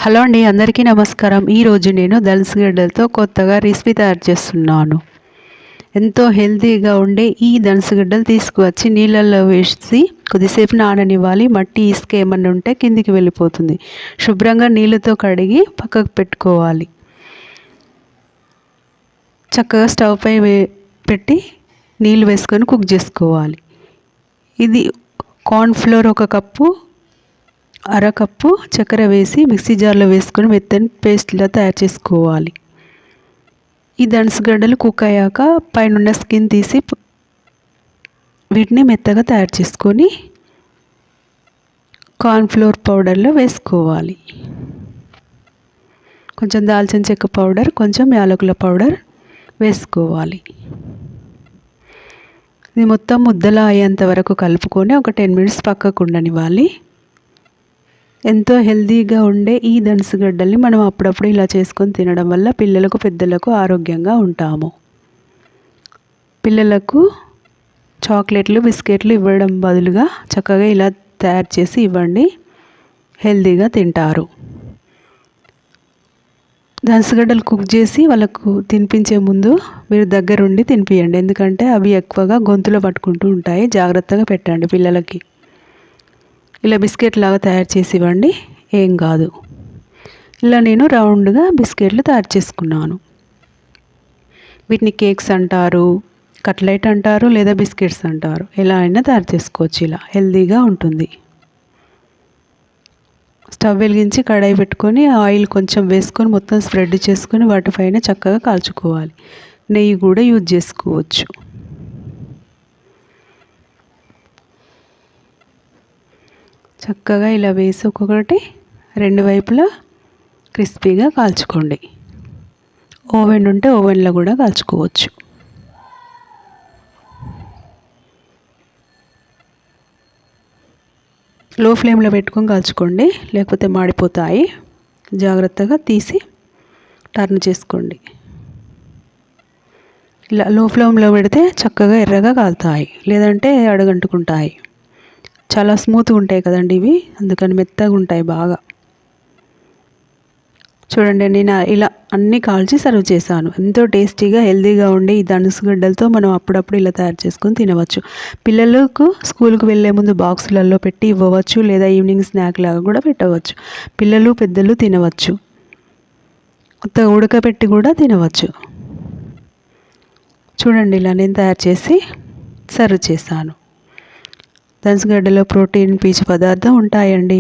Hello అండి, అందరికీ నమస్కారం. ఈరోజు నేను దనసగడ్డలతో కొత్తగా రెసిపీ తయారు చేస్తున్నాను. ఎంతో హెల్తీగా ఉండే ఈ దనసగడ్డలు తీసుకువచ్చి నీళ్ళల్లో వేసి కొద్దిసేపు నాననివ్వాలి. మట్టి ఇసుక ఏమన్నా ఉంటే కిందికి వెళ్ళిపోతుంది. శుభ్రంగా నీళ్ళతో కడిగి పక్కకు పెట్టుకోవాలి. చక్కగా స్టవ్ పై పెట్టి నీళ్ళు వేసుకొని కుక్ చేసుకోవాలి. ఇది కార్న్ఫ్లోర్ 1 కప్పు, అరకప్పు చక్కెర వేసి మిక్సీ జార్లో వేసుకొని మెత్తని పేస్ట్లా తయారు చేసుకోవాలి. ఈ దనసగడ్డలు కుక్ అయ్యాక పైన స్కిన్ తీసి వీటిని మెత్తగా తయారు చేసుకొని కార్న్ఫ్లోర్ పౌడర్లో వేసుకోవాలి. కొంచెం దాల్చిన చెక్క పౌడర్, కొంచెం యాలకుల పౌడర్ వేసుకోవాలి. ఇది మొత్తం ముద్దలా అయ్యేంత వరకు కలుపుకొని ఒక 10 మినిట్స్ పక్కకు ఉండనివ్వాలి. ఎంతో హెల్తీగా ఉండే ఈ దనసగడ్డల్ని మనం అప్పుడప్పుడు ఇలా చేసుకొని తినడం వల్ల పిల్లలకు పెద్దలకు ఆరోగ్యంగా ఉంటాము. పిల్లలకు చాక్లెట్లు బిస్కెట్లు ఇవ్వడం బదులుగా చక్కగా ఇలా తయారు చేసి ఇవ్వండి, హెల్తీగా తింటారు. దనసగడ్డలు కుక్ చేసి వాళ్ళకు తినిపించే ముందు మీరు దగ్గరుండి తినిపియండి. ఎందుకంటే అవి ఎక్కువగా గొంతులో పట్టుకుంటూ ఉంటాయి. జాగ్రత్తగా పెట్టండి పిల్లలకి. ఇలా బిస్కెట్ లాగా తయారు చేసి ఇవ్వండి, ఏం కాదు. ఇలా నేను రౌండ్గా బిస్కెట్లు తయారు చేసుకున్నాను. వీటిని కేక్స్ అంటారు, కట్లెట్ అంటారు, లేదా బిస్కెట్స్ అంటారు. ఎలా అయినా తయారు చేసుకోవచ్చు. ఇలా హెల్తీగా ఉంటుంది. స్టవ్ వెలిగించి కడాయి పెట్టుకొని ఆయిల్ కొంచెం వేసుకొని మొత్తం స్ప్రెడ్ చేసుకొని వాటిపైన చక్కగా కాల్చుకోవాలి. నెయ్యి కూడా యూజ్ చేసుకోవచ్చు. చక్కగా ఇలా వేసి ఒక్కొక్కటి 2 వైపులా క్రిస్పీగా కాల్చుకోండి. ఓవెన్ ఉంటే ఓవెన్లో కూడా కాల్చుకోవచ్చు. లో ఫ్లేమ్లో పెట్టుకొని కాల్చుకోండి, లేకపోతే మాడిపోతాయి. జాగ్రత్తగా తీసి టర్న్ చేసుకోండి. ఇలా లో ఫ్లేమ్లో పెడితే చక్కగా ఎర్రగా కాలుతాయి, లేదంటే అడుగంటుకుంటాయి. చాలా స్మూత్గా ఉంటాయి కదండి ఇవి, అందుకని మెత్తగా ఉంటాయి బాగా. చూడండి, నేను ఇలా అన్నీ కాల్చి సర్వ్ చేశాను. ఎంతో టేస్టీగా హెల్తీగా ఉండే ఈ దనసగడ్డలతో మనం అప్పుడప్పుడు ఇలా తయారు చేసుకొని తినవచ్చు. పిల్లలకు స్కూల్కి వెళ్ళే ముందు బాక్సులలో పెట్టి ఇవ్వవచ్చు, లేదా ఈవినింగ్ స్నాక్ లాగా కూడా పెట్టవచ్చు. పిల్లలు పెద్దలు తినవచ్చు. కొత్తగా ఉడకపెట్టి కూడా తినవచ్చు. చూడండి, ఇలా నేను తయారు చేసి సర్వ్ చేశాను. దనసగడ్డలో ప్రోటీన్, పీచు పదార్థం ఉంటాయండి.